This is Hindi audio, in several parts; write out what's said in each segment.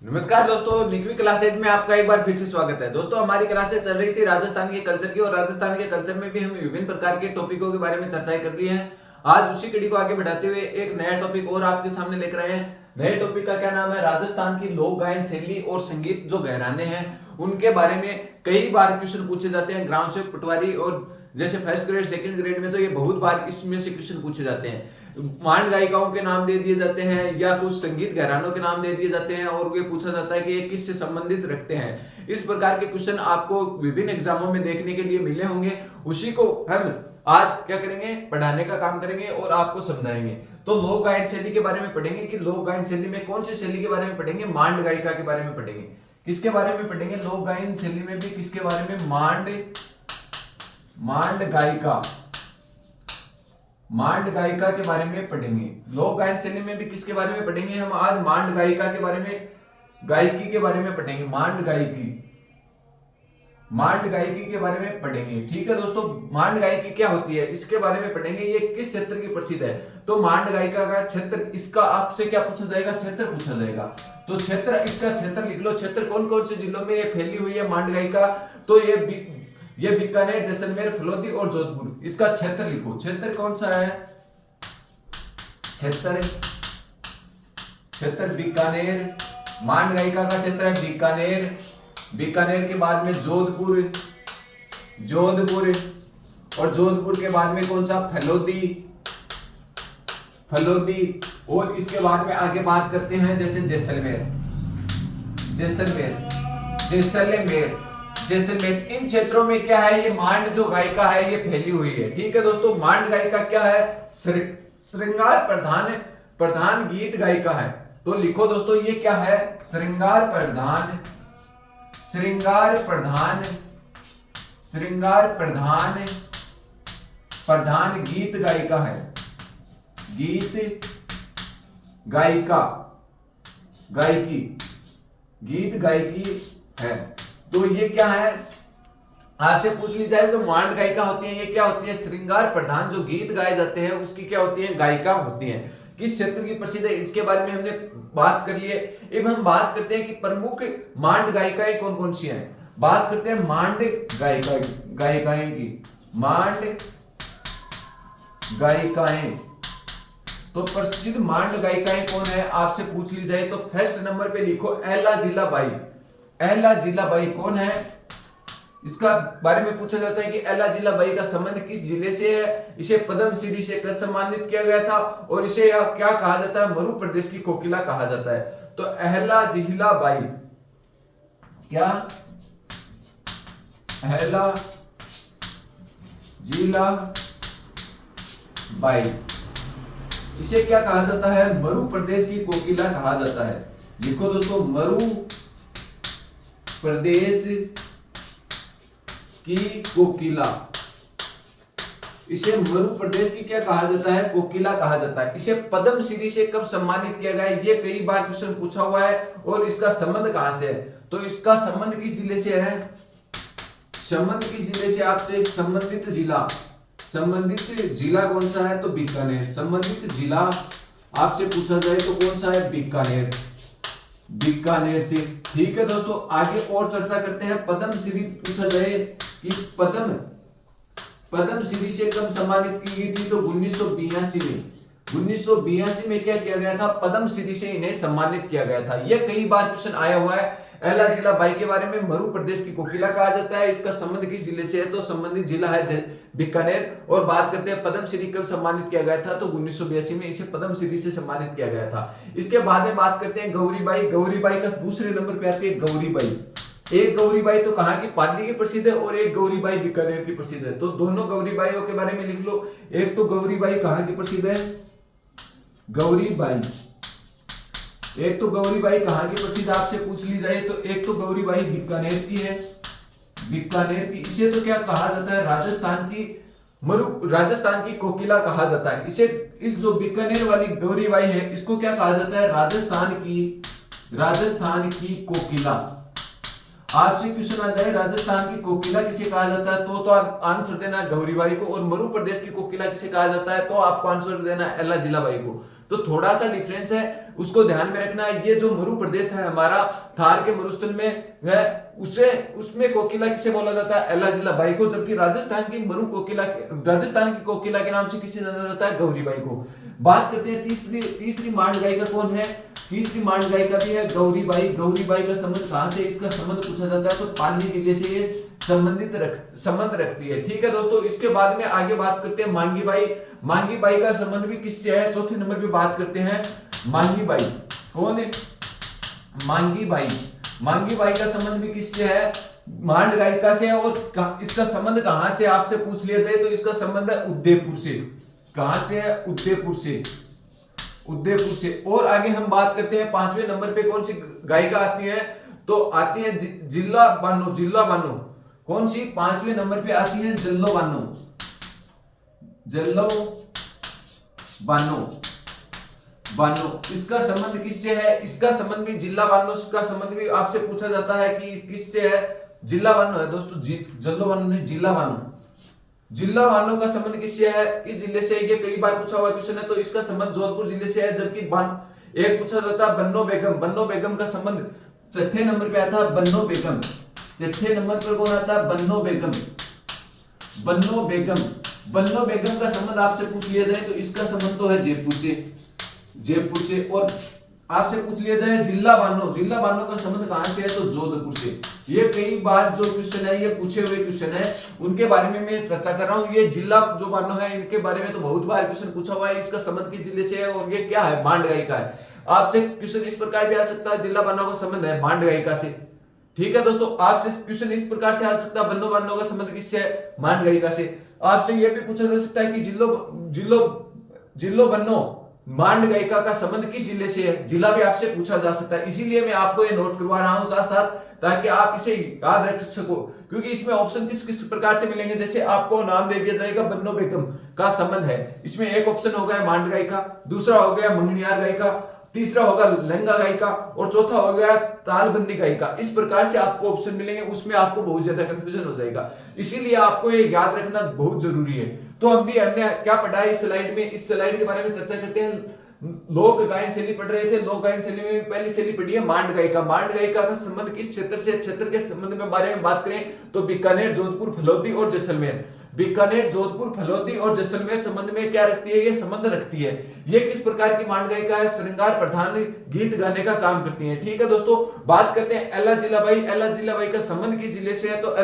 नमस्कार दोस्तों, निकवी क्लासेज में आपका एक बार फिर से स्वागत है। दोस्तों, हमारी क्लासेज चल रही थी राजस्थान के कल्चर की और राजस्थान के कल्चर में भी हम विभिन्न प्रकार के टॉपिकों के बारे में चर्चाएं कर ली हैं। आज उसी कड़ी को आगे बढ़ाते हुए एक नया टॉपिक और आपके सामने लेकर आए हैं। नए टॉपिक का क्या नाम है? राजस्थान की लोक गायन शैली और संगीत जो घराने हैं उनके बारे में कई बार क्वेश्चन पूछे जाते हैं। ग्राम सेवक पटवारी और जैसे फर्स्ट ग्रेड सेकंड ग्रेड में तो ये बहुत बार इसमें से क्वेश्चन पूछे जाते हैं। मांड गायिकाओं के नाम दे दिए जाते हैं या कुछ संगीत घरानों के नाम दे दिए जाते हैं और ये पूछा जाता है कि ये किससे संबंधित रखते हैं। इस प्रकार के क्वेश्चन आपको विभिन्न एग्जामों में देखने के लिए मिले होंगे। उसी को हम आज क्या करेंगे, पढ़ाने का काम करेंगे और आपको समझाएंगे। तो लोक गायन शैली के बारे में पढ़ेंगे कि लोक गायन शैली में कौन सी शैली के बारे में पढ़ेंगे? मांड गायिका के बारे में पढ़ेंगे। किसके बारे में पढ़ेंगे? लोक गायन शैली में भी किसके बारे में? मांड गायिका, मांड गायिका के बारे में पढ़ेंगे। लोक गायन शैली में भी किसके बारे में पढ़ेंगे? हम आज मांड गायिका के बारे में, गायकी के बारे में पढ़ेंगे। मांड गायकी, मांड गायकी के बारे में पढ़ेंगे। ठीक है दोस्तों, मांड गायकी क्या होती है इसके बारे में पढ़ेंगे। ये किस क्षेत्र की प्रसिद्ध है? तो मांड गायिका का क्षेत्र, इसका आपसे क्या पूछा जाएगा? क्षेत्र पूछा जाएगा। तो क्षेत्र, इसका क्षेत्र लिख लो। क्षेत्र कौन कौन से जिलों में ये फैली हुई है मांड गायिका? तो ये बीकानेर, जैसलमेर, फलोदी और जोधपुर। इसका क्षेत्र लिखो। क्षेत्र कौन सा है? क्षेत्र बीकानेर। मांड गायिका का क्षेत्र है बीकानेर। बीकानेर के बाद में जोधपुर और जोधपुर के बाद में कौन सा? फलोदी। और इसके बाद में आगे बात करते हैं जैसे जैसलमेर। इन क्षेत्रों में क्या है? ये मांड जो गायिका है ये फैली हुई है। ठीक है दोस्तों, मांड गायिका क्या है? श्रृंगार प्रधान गीत गायिका है। तो लिखो दोस्तों, ये क्या है? श्रृंगार प्रधान गीत गायिका है। गीत गायकी है। तो ये क्या है? आपसे पूछ ली जाए जो मांड गायिका होती है ये क्या होती है? श्रृंगार प्रधान जो गीत गाए जाते हैं उसकी क्या होती है? गायिका होती है। किस क्षेत्र की प्रसिद्ध है इसके बारे में हमने बात कर ली है। अब हम बात करते हैं कि प्रमुख मांड गायिकाएं कौन कौन सी हैं। बात करते हैं मांड गायिकाएं की। मांड गायिकाएं, तो प्रसिद्ध मांड गायिकाएं कौन है आपसे पूछ ली जाए तो फर्स्ट नंबर पे लिखो एला जिलाबाई। एला जिलाबाई कौन है? इसका बारे में पूछा जाता है कि एला जिलाबाई का संबंध किस जिले से है? इसे पद्मश्री से कब सम्मानित किया गया था और इसे क्या कहा जाता है? मरु प्रदेश की कोकिला कहा जाता है। तो एला जिलाबाई, क्या? एला जिलाबाई, इसे क्या कहा जाता है? मरु प्रदेश की कोकिला कहा जाता है। लिखो दोस्तों, मरु प्रदेश की कोकिला। इसे मरु प्रदेश की क्या कहा जाता है? कोकिला कहा जाता है। इसे पद्मश्री से कब सम्मानित किया गया है? ये कई बार क्वेश्चन पूछा हुआ है। और इसका संबंध कहां से है? तो इसका संबंध किस जिले से है? संबंध किस जिले से? आपसे संबंधित जिला कौन सा है? तो बीकानेर। संबंधित जिला आपसे पूछा जाए तो कौन सा है? बीकानेर से। ठीक है दोस्तों, आगे और चर्चा करते हैं। पद्मश्री पूछा जाए कि पद्मश्री से कब सम्मानित की गई थी? तो 1982 में। 1982 में क्या किया गया था? पद्मश्री से इन्हें सम्मानित किया गया था। यह कई बार क्वेश्चन आया हुआ है। एला जिलाबाई के बारे में मरु प्रदेश की कोकिला कहा जाता है। इसका संबंध किस जिले से है? तो संबंधित जिला है बीकानेर। और बात करते हैं पद्मश्री कब सम्मानित किया गया था? तो 1982 में इसे पद्मश्री से सम्मानित किया गया था। इसके बाद में बात करते हैं गौरीबाई। गौरीबाई का दूसरे नंबर पे आती है गौरीबाई। एक गौरीबाई तो कहां की? पाली की प्रसिद्ध है और एक गौरीबाई बीकानेर की प्रसिद्ध है। तो दोनों गौरीबाइयों के बारे में लिख लो। एक तो गौरीबाई कहां की प्रसिद्ध है? एक तो गौरीबाई कहां की प्रसिद्ध आपसे पूछ ली जाए तो एक तो गौरीबाई बीकानेर की है। बीकानेर की। इसे तो क्या कहा जाता है? राजस्थान की कोकिला कहा जाता है। इस जो बीकानेर वाली गौरीबाई है इसको क्या कहा जाता है? राजस्थान की कोकिला। आपसे क्वेश्चन आ जाए राजस्थान की कोकिला किसे कहा जाता है तो आंसर देना गौरीबाई को। और मरु प्रदेश की कोकिला किसे कहा जाता है तो आपको आंसर देना एला जिलाबाई को। तो थोड़ा सा डिफरेंस है। उसको ध्यान में रखना। ये जो मरु प्रदेश है हमारा थार के मरुस्थल में है, उसे उसमें कोकिला किसे बोला जाता है? एला जिला बाई को। जबकि राजस्थान की मरु कोकिला, राजस्थान की कोकिला के नाम से किसे जाना जाता है? गौरी बाई को। बात करते हैं तीसरी मांड गायिका कौन है? तीसरी मांड गायिका भी है गौरी बाई। गौरी बाई का संबंध कहां से? इसका संबंध पूछा जाता है तो पाली जिले से ये संबंध रखती है। ठीक है दोस्तों, इसके बाद में आगे बात करते हैं मांगी बाई। मांगी बाई का संबंध भी किससे है? चौथे नंबर पे बात करते हैं मांगी बाई। कौन है? मांगी बाई। मांगी बाई का संबंध भी किससे है? मांड गायिका से है। और इसका संबंध कहां से आपसे पूछ लिया जाए तो इसका संबंध है उदयपुर से। कहां से है? उदयपुर से। उदयपुर से। और आगे हम बात करते हैं 5वें नंबर पे कौन सी गायिका आती है? तो आती है जिल्ला बानो। जिल्ला बानो कौन सी? 5वें नंबर पे आती है जल्लो बानो। जल्लो बानो। बानो, इसका संबंध किससे है? इसका संबंध भी जिला बानो का संबंध भी आपसे पूछा जाता है कि किससे है? जिला बानो है दोस्तों। जल्लो बानो नहीं, जिला बानो। जिला बानो का संबंध किससे है? किस जिले से? ये कई बार पूछा हुआ क्वेश्चन है, तो इसका संबंध जोधपुर जिले से है। जबकि एक पूछा जाता है बन्नो बेगम। बन्नो बेगम का संबंध छठे नंबर पे आता है बन्नो बेगम। छठे नंबर पर कौन आता है? बन्नो बेगम। बन्नो बेगम। बन्नो बेगम का संबंध आपसे पूछ लिया जाए तो इसका संबंध तो है जयपुर से। जयपुर से। और आपसे पूछ लिया जाए जिला बानो। जिला बानो का संबंध कहां से है? तो जोधपुर से। ये कई बार जो क्वेश्चन है, ये पूछे हुए क्वेश्चन है, उनके बारे में मैं चर्चा कर रहा हूं। ये जिला जो बानो है, इनके बारे में तो बहुत बार क्वेश्चन पूछा हुआ है। इसका संबंध किस जिले से है और ये क्या है? मांड गायिका है। आपसे क्वेश्चन इस प्रकार भी आ सकता है, जिला बानो का संबंध है मांड गायिका से। ठीक है दोस्तों, आपसे क्वेश्चन इस प्रकार से आ सकता है, बन्नो बानो का संबंध किससे है? मांड गायिका से। आपसे यह भी पूछा जा सकता है कि जिलो बन्नो मांड गायिका का संबंध किस जिले से है? जिला भी आपसे पूछा जा सकता है। इसीलिए मैं आपको ये नोट करवा रहा हूं साथ साथ, ताकि आप इसे याद रख सको। क्योंकि इसमें ऑप्शन किस किस प्रकार से मिलेंगे, जैसे आपको नाम दे दिया जाएगा बन्नो बेगम का संबंध है, इसमें एक ऑप्शन हो गया मांड गायिका, दूसरा हो गया मंगनियार गायिका, तीसरा होगा लहंगा गायिका और चौथा हो गया तालबंदी गायिका। इस प्रकार से आपको ऑप्शन मिलेंगे, उसमें आपको बहुत ज्यादा कंफ्यूजन हो जाएगा। इसीलिए आपको ये याद रखना बहुत जरूरी है। तो हमने क्या पढ़ा है इस स्लाइड में? इस स्लाइड के बारे में चर्चा करते हैं। लोक गायन शैली पढ़ रहे थे। लोक गायन शैली में पहली शैली पढ़ी है मांड गायिका। मांड गायिका का संबंध किस क्षेत्र से? क्षेत्र के संबंध में बारे में बात करें तो बीकानेर, जोधपुर, फलोदी और जैसलमेर। बीकानेर, जोधपुर, फलोदी और जैसलमेर संबंध में क्या रखती है? ये संबंध रखती है। ये किस प्रकार की मांड गायिका है? श्रृंगार प्रधान गीत गाने का काम करती है। ठीक है दोस्तों, बात करते हैं एला जिलाबाई। एला जिलाबाई का संबंध किस जिले से है? तो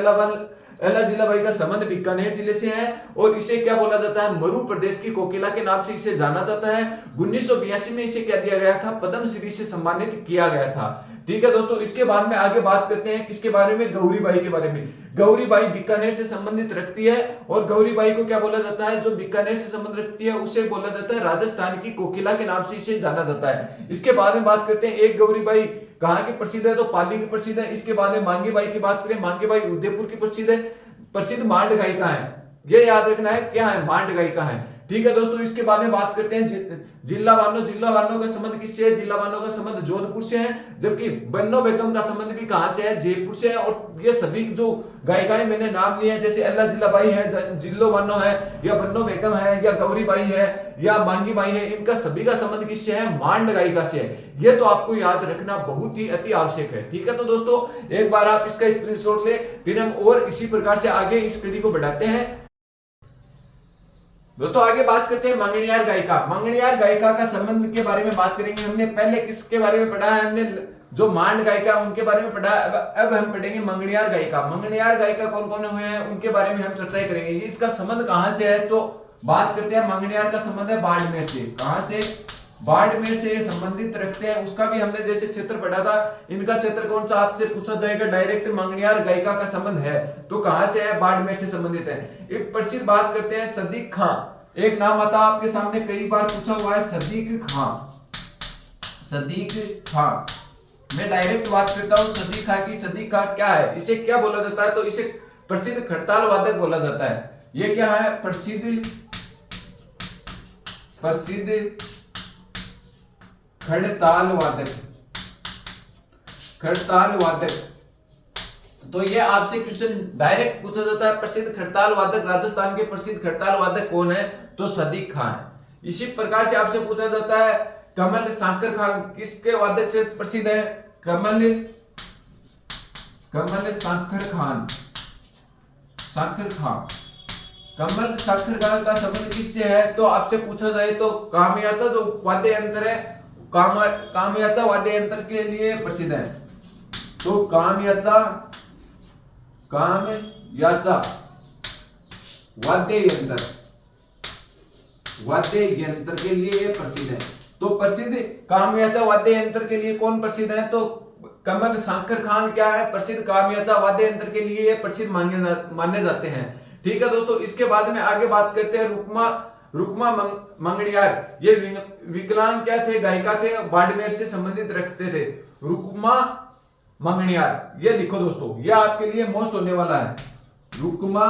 एला जिलाबाई का संबंध बीकानेर जिले से है। और इसे क्या बोला जाता है? मरु प्रदेश की कोकिला के नाम से इसे जाना जाता है। 1982 में इसे क्या दिया गया था? पद्मश्री से सम्मानित किया गया था। ठीक है दोस्तों, इसके बाद में आगे बात करते हैं किसके बारे में? गौरी बाई के बारे में। गौरी बाई बीकानेर से संबंधित रखती है। और गौरी बाई को क्या बोला जाता है? जो बीकानेर से संबंध रखती है उसे बोला जाता है राजस्थान की कोकिला के नाम से इसे जाना जाता है। इसके बाद में बात करते हैं एक गौरी बाई कहां की प्रसिद्ध है? तो पाली की प्रसिद्ध है। इसके बाद में मांगी बाई की बात करें, मांगी बाई उदयपुर की प्रसिद्ध है, प्रसिद्ध मांड गायिका है। ये याद रखना है, क्या है? मांड गायिका है। ठीक है दोस्तों, इसके बाद में बात करते हैं जिला बानो। जिला बानो का संबंध किससे है? जिला बानो का संबंध जोधपुर से है। जबकि बन्नो बेगम का संबंध भी कहां से है? जयपुर से है। और ये सभी जो गायिकाएं मैंने नाम लिए हैं, जैसे एला जिलाबाई है, जिल्लो बानो है, या बन्नो बेगम है, या गौरी बाई है, या मांगी बाई है, इनका सभी का संबंध किससे है? मांड गायिका से है। ये तो आपको याद रखना बहुत ही अति आवश्यक है। ठीक है, तो दोस्तों एक बार आप इसका स्क्रीनशॉट ले, फिर हम और इसी प्रकार से आगे इस स्टडी को बढ़ाते हैं। दोस्तों आगे बात करते हैं मंगनियार गायिका। मंगनियार गायिका का संबंध के बारे में बात करेंगे। हमने पहले किसके बारे में पढ़ा है? हमने जो मांड गायिका उनके बारे में पढ़ा। अब हम पढ़ेंगे मंगनियार गायिका। मंगनियार गायिका कौन कौन हुए हैं उनके बारे में हम चर्चा करेंगे। इसका संबंध कहां से है? तो बात करते हैं मंगनियार का संबंध है बाड़मेर से। कहां से? बाड़मेर से संबंधित रखते हैं। उसका भी हमने जैसे क्षेत्र पढ़ा था, इनका क्षेत्र कौन सा आपसे पूछा जाएगा डायरेक्ट। मंगनियार गायिका का संबंध है तो कहां से है? बाड़मेर से संबंधित है। एक प्रसिद्ध बात करते हैं सदीक खां। एक नाम आता आपके सामने, कई बार पूछा हुआ है, सदीक खां। सदीक खां, मैं डायरेक्ट बात करता हूं सदीक खां की। सदीक खां क्या है? इसे क्या बोला जाता है? तो इसे प्रसिद्ध खड़ताल वादक बोला जाता है। ये क्या है? प्रसिद्ध खड़ताल वादक। खड़ताल वादक, तो ये आपसे क्वेश्चन डायरेक्ट पूछा जाता है, प्रसिद्ध खड़ताल वादक, राजस्थान के प्रसिद्ध खड़ताल वादक कौन है? तो सदीक खां है। इसी प्रकार से आपसे पूछा जाता है कमल साकर खान किसके वादक से प्रसिद्ध है? कमल साकर खान। कमल साकर खान का संबंध किससे है? तो आपसे पूछा जाए तो कामयाचा जो वाद्य यंत्र है, कामयाचा वाद्य यंत्र के लिए प्रसिद्ध है। तो कामयाचा वाद्य यंत्र के लिए प्रसिद्ध है। तो प्रसिद्ध कामयाचा वाद्य यंत्र के लिए कौन प्रसिद्ध है? तो कमल साकर खान क्या है? प्रसिद्ध कामयाचा वाद्य यंत्र के लिए प्रसिद्ध माने जाते हैं। ठीक है दोस्तों, इसके बाद में आगे बात करते हैं रुक्मा मंगड़ियार। ये विकलांग क्या थे? गायिका थे, बाड़मेर से संबंधित रखते थे। रुक्मा मंगड़ियार, ये लिखो दोस्तों, ये आपके लिए मोस्ट होने वाला है। रुक्मा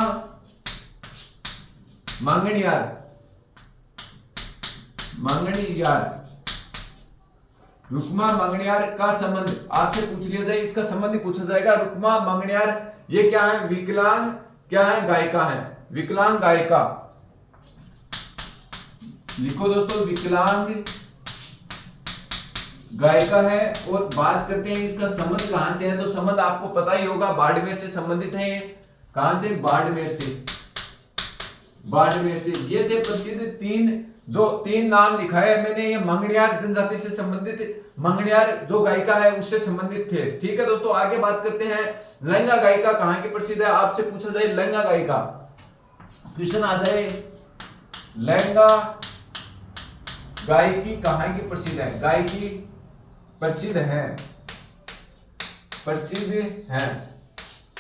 मंगड़ियार का संबंध आपसे पूछ लिया जाए, इसका संबंध पूछा जाएगा। रुक्मा मंगड़ियार ये क्या है? विकलांग क्या है? गायिका है, विकलांग गायिका। लिखो दोस्तों, विकलांग गायिका है। और बात करते हैं इसका संबंध कहां से है? तो संबंध आपको पता ही होगा, बाड़मेर से संबंधित है। कहां से? बाड़मेर से। ये थे प्रसिद्ध तीन नाम लिखा है मैंने, ये मंगड़ियार जनजाति से संबंधित, मंगड़ियार जो गायिका है उससे संबंधित थे। ठीक है दोस्तों, आगे बात करते हैं लहंगा गायिका कहां की प्रसिद्ध है? आपसे पूछा जाए लहंगा गायिका, क्वेश्चन आ जाए लहंगा गायकी कहां की प्रसिद्ध है? गायकी प्रसिद्ध है।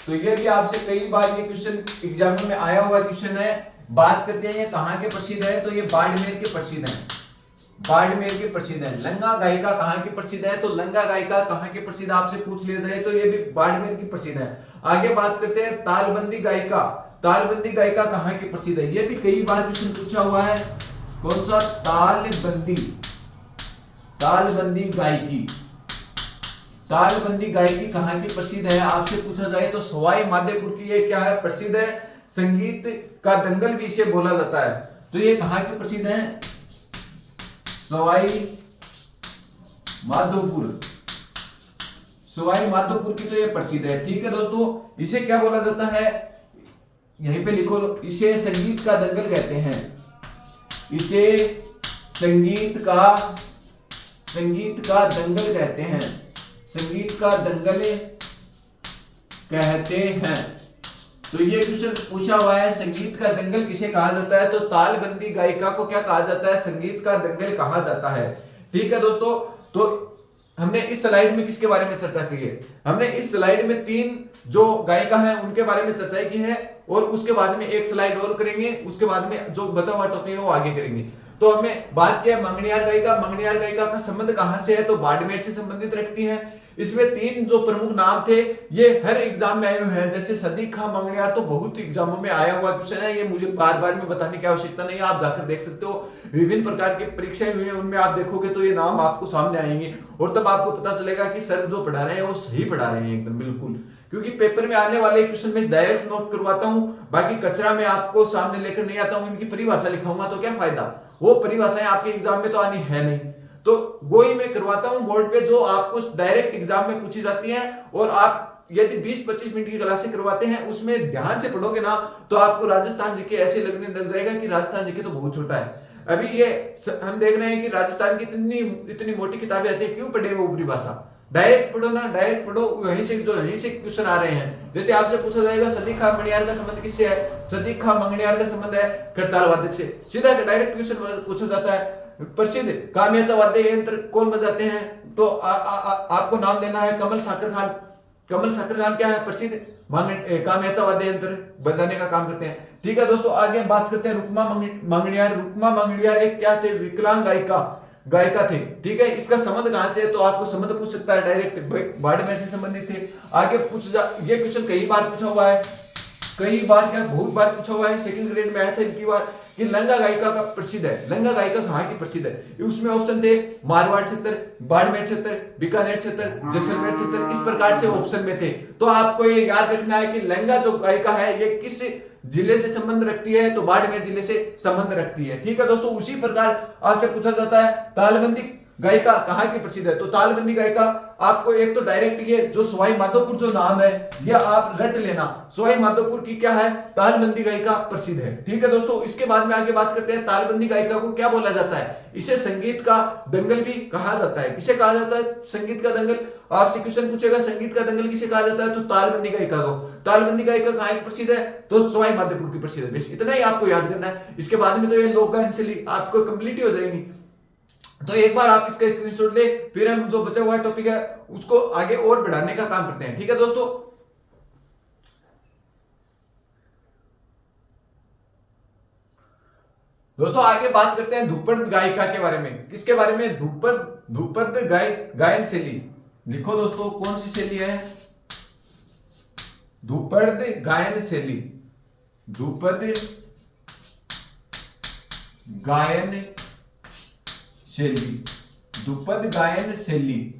तो ये भी आपसे कई बार ये क्वेश्चन एग्जाम में आया हुआ क्वेश्चन है। बात करते हैं ये कहां के प्रसिद्ध है? तो ये बाड़मेर के प्रसिद्ध है। लहंगा गायिका कहां की प्रसिद्ध है? तो लहंगा गायिका कहां की प्रसिद्ध आपसे पूछ लिया जाए तो ये भी बाड़मेर की प्रसिद्ध है। आगे बात करते हैं तालबंदी गायिका कहां की प्रसिद्ध है? ये भी कई बार क्वेश्चन पूछा हुआ है। कौन सा? तालबंदी गायकी कहां की प्रसिद्ध है? आपसे पूछा जाए तो सवाई माधोपुर की ये क्या है? प्रसिद्ध है। संगीत का दंगल भी इसे बोला जाता है। तो ये कहां की प्रसिद्ध है? सवाई माधोपुर की तो ये प्रसिद्ध है। ठीक है दोस्तों, इसे क्या बोला जाता है? यहीं पे लिखो, इसे संगीत का दंगल कहते हैं। इसे संगीत का दंगल कहते हैं। तो ये क्वेश्चन पूछा हुआ है, संगीत का दंगल किसे कहा जाता है? तो तालबंदी गायिका को क्या कहा जाता है? संगीत का दंगल कहा जाता है। ठीक है दोस्तों, तो हमने इस स्लाइड में किसके बारे में चर्चा की है? हमने इस स्लाइड में 3 जो गायिका हैं उनके बारे में चर्चा की है, और उसके बाद में एक स्लाइड और करेंगे, उसके बाद में जो बचा हुआ टॉपिक है वो आगे करेंगे। तो हमने बात किया मंगड़ियार गायिका का संबंध कहां से है? तो बाड़मेर से संबंधित रखती है। इसमें 3 जो प्रमुख नाम थे ये हर एग्जाम में आए हुए हैं, जैसे सदीक खां मंगड़ियार तो बहुत एग्जामों में आया हुआ क्वेश्चन है, ये मुझे बार बार में बताने की आवश्यकता नहीं है, आप जाकर देख सकते हो। विभिन्न प्रकार की परीक्षाएं हुई हैं, उनमें आप देखोगे तो ये नाम आपको सामने आएंगे, और तब आपको पता चलेगा कि सर जो पढ़ा रहे हैं वो सही पढ़ा रहे हैं एकदम बिल्कुल। क्योंकि पेपर में आने वाले क्वेश्चन में डायरेक्ट नोट करवाता हूं, बाकी कचरा में आपको सामने लेकर नहीं आता हूं, इनकी परिभाषा लिखाऊंगा तो क्या फायदा? वो परिभाषाएं आपके एग्जाम में तो आनी है नहीं, तो वो ही मैं करवाता हूं बोर्ड पे, जो आपको डायरेक्ट एग्जाम में पूछी जाती हैं। और आप यदि 20-25 मिनट की क्लासें करवाते हैं, उसमें ध्यान से पढ़ोगे ना तो आपको राजस्थान जीके ऐसे लगने लग जाएगा कि राजस्थान जीके तो बहुत छोटा है। अभी ये हम देख रहे हैं कि राजस्थान की इतनी मोटी किताबें आती है, क्यों पढ़े वो परिभाषा? डायरेक्ट पढ़ो ना, डायरेक्ट पढ़ो, वहीं से क्वेश्चन आ रहे हैं। जैसे आपसे पूछा जाएगा सदीक खां मंगड़ियार का संबंध किससे है? सदीक खां मंगड़ियार का संबंध है करताल वादक से, सीधा डायरेक्ट क्वेश्चन पूछा जाता है। प्रसिद्ध कामयाचा वाद्य यंत्र कौन बजाते हैं? तो आपको नाम देना है कमल साकर खान। कमल साकर खान क्या है? प्रसिद्ध कामयाचा वाद्य यंत्र बजाने का काम करते हैं। ठीक है दोस्तों, आगे बात करते हैं रुक्मा मंगड़ियार एक क्या थे? विकलांग गायिका थे। ठीक है, इसका संबंध कहां से है? तो आपको संबंध पूछ सकता है, डायरेक्ट बाड़मेर से संबंधित थे। आगे ये क्वेश्चन कई बार पूछा हुआ है, कई बार क्या बहुत बार पूछा हुआ है, सेकंड ग्रेड में आया था इनकी बार कि लहंगा गायिका का प्रसिद्ध है। लहंगा गायिका कहां की प्रसिद्ध है? उसमें ऑप्शन थे मारवाड़ क्षेत्र, बाड़मेर क्षेत्र, बीकानेर क्षेत्र, जैसलमेर क्षेत्र, इस प्रकार से ऑप्शन में थे। तो आपको ये याद रखना है कि लहंगा जो गायिका है ये किस जिले से संबंध रखती है? तो बाड़मेर जिले से संबंध रखती है। ठीक है दोस्तों, उसी प्रकार आपसे पूछा जाता है गायिका कहाँ की प्रसिद्ध है? तो तालबंदी गायिका आपको एक तो डायरेक्ट ये जो सवाई माधोपुर जो नाम है ये आप रट लेना, सवाई माधोपुर की क्या है? तालबंदी गायिका प्रसिद्ध है। ठीक है दोस्तों, इसके बाद में आगे बात करते हैं तालबंदी गायिका को क्या बोला जाता है? इसे संगीत का दंगल भी कहा जाता है। किसे कहा जाता है संगीत का दंगल? आपसे क्वेश्चन पूछेगा संगीत का दंगल किसे कहा जाता है, तो तालबंदी गायिका को। तालबंदी गायिका कहाँ की प्रसिद्ध है? तो सवाई माधोपुर की प्रसिद्ध है। बस इतना ही आपको याद करना है, इसके बाद में तो ये लोक गायन शैली आपको कंप्लीट हो जाएगी। तो एक बार आप इसका स्क्रीनशॉट ले, फिर हम जो बचा हुआ टॉपिक है उसको आगे और बढ़ाने का काम करते हैं। ठीक है दोस्तों, आगे बात करते हैं ध्रुपद गायिका के बारे में। किसके बारे में? ध्रुपद गायन शैली। लिखो दोस्तों, कौन सी शैली है? ध्रुपद गायन शैली। ध्रुपद गायन शैली, ध्रुपद गायन शैली,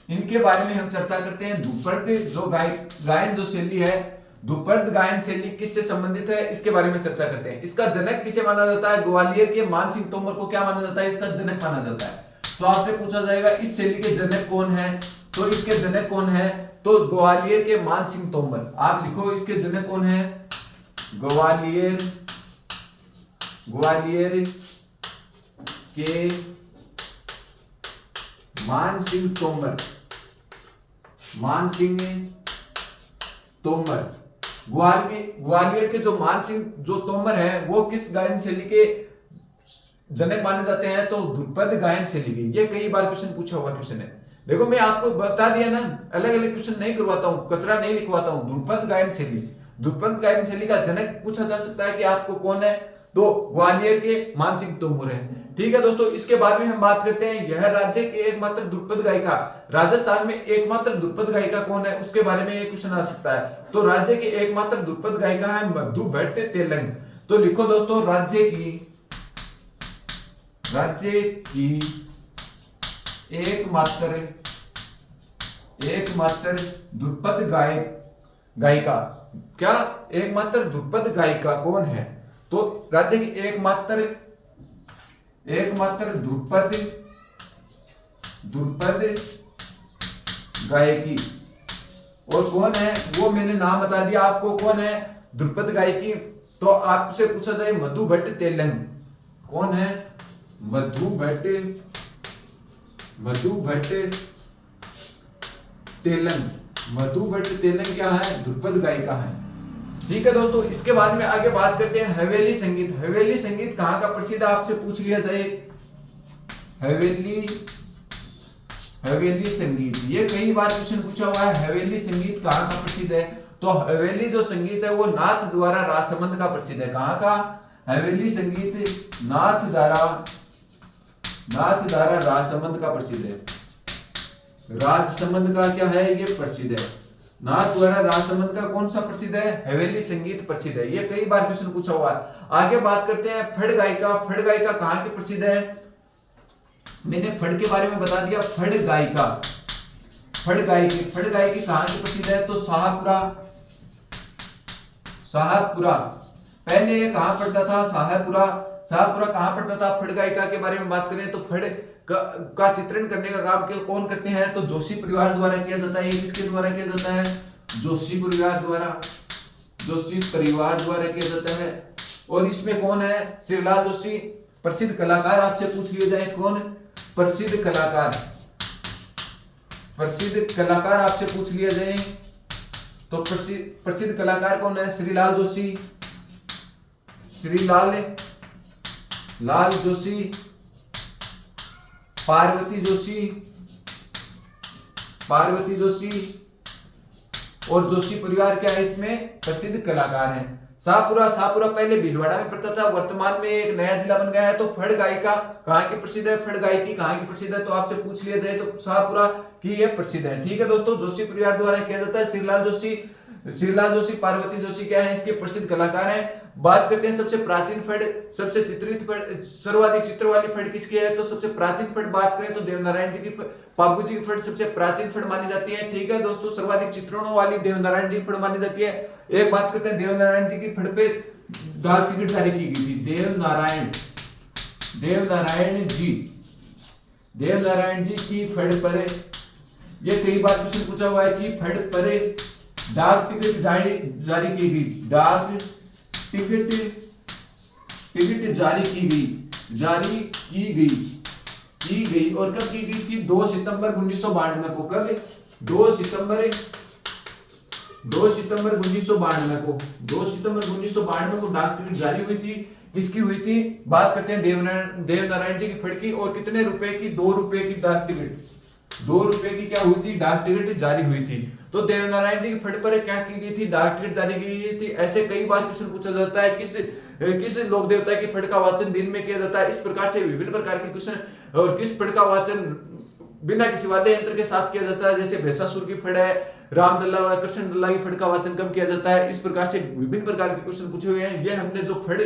इनके बारे में हम चर्चा करते हैं। ध्रुपद जो गायन जो शैली है, ध्रुपद गायन शैली किससे संबंधित है इसके बारे में चर्चा करते हैं। इसका जनक किसे माना जाता है? ग्वालियर के मान सिंह तोमर को क्या माना जाता है? इसका जनक माना जाता है। तो आपसे पूछा जाएगा इस शैली के जनक कौन है? तो इसके जनक कौन है? तो ग्वालियर के मान सिंह तोमर। आप लिखो इसके जनक कौन है? ग्वालियर के मान सिंह तोमर। ग्वालियर के जो मान सिंह जो तोमर है वो किस गायन शैली के जनक माने जाते हैं? तो ध्रुपद गायन शैली के। ये कई बार क्वेश्चन पूछा हुआ क्वेश्चन है। देखो मैं आपको बता दिया ना, अलग अलग क्वेश्चन नहीं करवाता हूं, कचरा नहीं लिखवाता हूं। ध्रुपद गायन शैली का जनक पूछा जा सकता है कि आपको कौन है? तो ग्वालियर के मान सिंह तोमर है। ठीक है दोस्तों, इसके बाद में हम बात करते हैं यह राज्य की एकमात्र ध्रुपद गायिका, राजस्थान में एकमात्र ध्रुपद गायिका कौन है उसके बारे में एक क्वेश्चन आ सकता है। तो राज्य की एकमात्र ध्रुपद गायिका है मधु भट्ट तेलंग। तो लिखो दोस्तों, राज्य की एकमात्र ध्रुपद गायिका, क्या एकमात्र ध्रुपद गायिका कौन है? तो राज्य की एकमात्र ध्रुपद गायकी और कौन है वो मैंने नाम बता दिया आपको, कौन है ध्रुपद गायकी। तो आपसे पूछा जाए मधु भट्ट तेलंग, कौन है? मधु भट्ट तेलंग क्या है? ध्रुपद गायिका है। ठीक है दोस्तों, इसके बाद में आगे बात करते हैं हवेली संगीत। हवेली संगीत कहाँ का प्रसिद्ध है आपसे पूछ लिया जाए। हवेली संगीत, ये कई बार क्वेश्चन पूछा हुआ है, हवेली संगीत कहाँ का प्रसिद्ध है? तो हवेली जो संगीत है वो नाथ द्वारा राजसमंद का प्रसिद्ध है। कहाँ का? हवेली संगीत नाथ द्वारा राजसमंद का प्रसिद्ध है। राजसमंद का क्या है? ये प्रसिद्ध है। नाथ द्वारा राजसमंद का कौन सा प्रसिद्ध है? हवेली संगीत प्रसिद्ध है। ये कई बार क्वेश्चन पूछा हुआ है। आगे बात करते हैं फड़ गायिका। फड़ गायिका कहाँ की प्रसिद्ध है? मैंने फड़ के बारे में बता दिया। फड़ गायकी कहाँ की प्रसिद्ध है? तो शाहपुरा। पहले ये कहाँ पड़ता था? शाहपुरा कहाँ पड़ता था? फड़ गायिका के बारे में बात करें तो फड़ का चित्रण करने का काम कौन करते हैं? तो जोशी परिवार द्वारा किया जाता है। ये किसके द्वारा किया जाता है? जोशी परिवार द्वारा किया जाता है। और इसमें कौन है? श्रीलाल जोशी। प्रसिद्ध कलाकार आपसे पूछ लिया जाए, कौन प्रसिद्ध कलाकार आपसे पूछ लिया जाए तो प्रसिद्ध कलाकार कौन है? श्रीलाल जोशी, पार्वती जोशी और जोशी परिवार क्या है? इसमें प्रसिद्ध कलाकार हैं। शाहपुरा पहले भीलवाड़ा में पड़ता था, वर्तमान में एक नया जिला बन गया है। तो फड़ गायिका कहाँ की प्रसिद्ध है? फड़ गायकी कहाँ की प्रसिद्ध है? तो आपसे पूछ लिया जाए तो शाहपुरा की ये प्रसिद्ध है। ठीक है दोस्तों, जोशी परिवार द्वारा किया जाता है। श्रीलाल जोशी, पार्वती जोशी क्या है? इसके प्रसिद्ध कलाकार हैं। बात करते हैं सबसे प्राचीन फड़, सबसे चित्रित फड़, सर्वाधिक चित्र वाली फड़ किसकी है? तो सबसे प्राचीन फड़ बात करें तो देवनारायण जी की, पाबू जी की फड़ सबसे प्राचीन फड़ मानी जाती है। ठीक है दोस्तों, सर्वाधिक चित्रणों वाली देवनारायण जी की फड़ मानी जाती है। एक बात करते हैं देवनारायण जी की फड़ पे डाक टिकट जारी की गई थी। देवनारायण जी की फड़ पर, ये कई बार क्वेश्चन पूछा हुआ है कि फड़ पर डाक टिकट जारी की गई, डाक टिकट जारी की गई और कब की गई थी? 2 सितंबर 1992 को। कब? 2 सितंबर 1992 को डाक टिकट जारी हुई थी। किसकी हुई थी? बात करते हैं देवनारायण जी की फड़ की। और कितने रुपए की? 2 रुपए की डाक टिकट, 2 रुपए की क्या हुई थी? डाक टिकट जारी हुई थी। तो देवनारायण जी की फड़ पर क्या की गई थी? डाक टिकट जारी की गई थी। ऐसे कई बार क्वेश्चन पूछा जाता है किस लोक देवता की फड़ का वाचन दिन में किया जाता है। इस प्रकार से विभिन्न प्रकार के क्वेश्चन। और किस फड़ का वाचन बिना किसी वाद्य यंत्र के साथ किया जाता है, जैसे भैंसासुर की फड़ है, रामदल्ला व कृष्णदल्ला की फड़ का वाचन कब किया जाता है। इस प्रकार से विभिन्न प्रकार के क्वेश्चन पूछे हुए हैं। ये हमने जो फड़,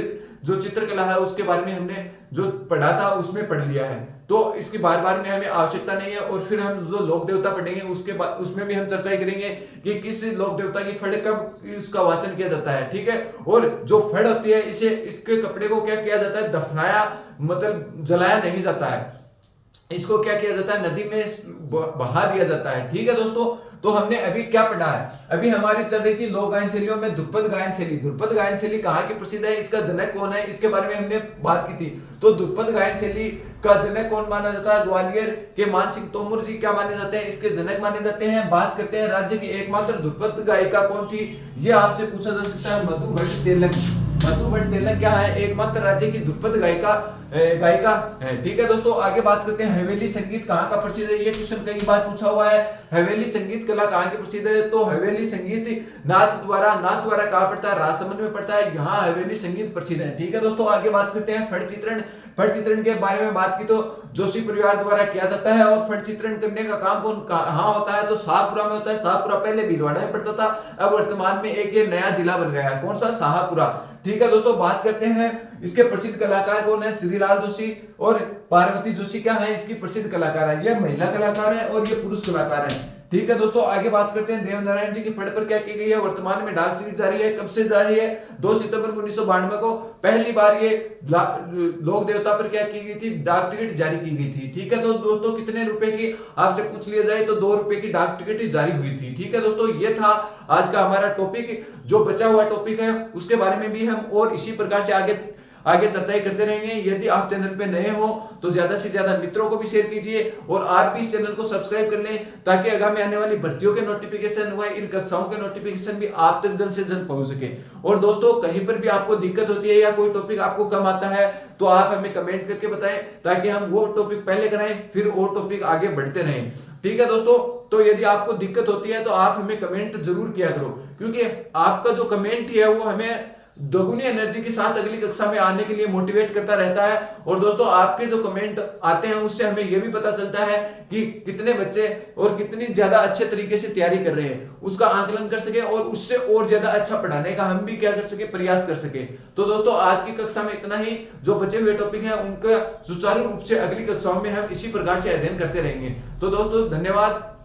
जो चित्रकला है उसके बारे में हमने जो पढ़ा था उसमें पढ़ लिया है, तो इसकी बार बार में हमें आवश्यकता नहीं है। और फिर हम जो लोक देवता पढ़ेंगे उसके बाद उसमें भी हम चर्चा करेंगे कि किस लोक देवता की फड़ कब इसका वाचन किया जाता है, ठीक है। और जो फड़ होती है इसके कपड़े को क्या किया जाता है? दफनाया, मतलब जलाया नहीं जाता है, इसको क्या किया जाता है? नदी में बहा दिया जाता है, ठीक है दोस्तों। तो हमने अभी क्या पढ़ा है? अभी हमारी चल रही थी लोक गायन शैलियों में ध्रुपद गायन शैली। ध्रुपद गायन शैली कहाँ की प्रसिद्ध है, इसका जनक कौन है, इसके बारे में हमने बात की थी। तो ध्रुपद गायन शैली का जनक कौन माना जाता है? ग्वालियर के मान सिंह तोमर जी क्या माने जाते हैं? इसके जनक माने जाते हैं। बात करते हैं राज्य की एकमात्र ध्रुपद गायिका कौन थी, ये आपसे पूछा जा सकता है। मधु भट्ट तेलंग। मधु भट्ट तेलंग क्या है? एकमात्र राज्य की ध्रुपद गायिका है, ठीक है दोस्तों। आगे बात करते हैं हवेली संगीत कहाँ का प्रसिद्ध है। ये क्वेश्चन कई बार पूछा हुआ है। हवेली संगीत कला कहाँ की प्रसिद्ध है? तो हवेली संगीत नाथ द्वारा कहाँ पड़ता है? राजसमंद में पड़ता है, यहाँ हवेली संगीत प्रसिद्ध है, ठीक है दोस्तों। आगे बात करते हैं फड़ चित्रण। फड़ चित्रण के बारे में बात की तो जोशी परिवार द्वारा किया जाता है। और फड़ चित्रण करने का काम कहाँ होता है? तो शाहपुरा में होता है। शाहपुरा पहले भीलवाड़ा में पड़ता था, अब वर्तमान में एक ये नया जिला बन गया है। कौन सा? शाहपुरा, ठीक है दोस्तों। बात करते हैं इसके प्रसिद्ध कलाकार कौन है? श्रीलाल जोशी और पार्वती जोशी क्या है? इसकी प्रसिद्ध कलाकार है। ये महिला कलाकार है और ये पुरुष कलाकार है, ठीक है दोस्तों। आगे बात करते हैं देवनारायण जी की फड़ पर क्या की गई है? वर्तमान में डाक टिकट जारी है। कब से जारी है? 2 सितंबर 1992 को पहली बार ये लोक देवता पर क्या की गई थी? डाक टिकट जारी की गई थी, ठीक है। तो दोस्तों कितने रुपए की आपसे पूछ लिया जाए तो 2 रुपए की डाक टिकट जारी हुई थी, ठीक है दोस्तों। ये था आज का हमारा टॉपिक। जो बचा हुआ टॉपिक है उसके बारे में भी हम और इसी प्रकार से आगे चर्चाएं करते रहेंगे। यदि आप चैनल पे नए हो तो ज्यादा से ज्यादा मित्रों को भी शेयर कीजिए और आप भी इस चैनल को सब्सक्राइब कर लें, ताकि आगामी आने वाली भर्तियों के नोटिफिकेशन व इन कक्षाओं के नोटिफिकेशन भी आप तक जल्द से जल्द पहुंच सके। और दोस्तों कहीं पर भी आपको दिक्कत होती है या कोई टॉपिक आपको कम आता है तो आप हमें कमेंट करके बताएं, ताकि हम वो टॉपिक पहले कराएं, फिर वो टॉपिक आगे बढ़ते रहें, ठीक है दोस्तों। तो यदि आपको दिक्कत होती है तो आप हमें कमेंट जरूर किया करो, क्योंकि आपका जो कमेंट है वो हमें दोगुनी एनर्जी के साथ अगली कक्षा में आने के लिए मोटिवेट करता रहता है। और दोस्तों आपके जो कमेंट आते हैं उससे हमें यह भी पता चलता है कि कितने बच्चे और कितनी ज्यादा अच्छे तरीके से तैयारी कर रहे हैं, उसका आकलन कर सके और उससे और ज्यादा अच्छा पढ़ाने का हम भी क्या कर सके? प्रयास कर सके। तो दोस्तों आज की कक्षा में इतना ही। जो बचे हुए टॉपिक हैं उनका सुचारू रूप से अगली कक्षाओं में हम इसी प्रकार से अध्ययन करते रहेंगे। तो दोस्तों धन्यवाद।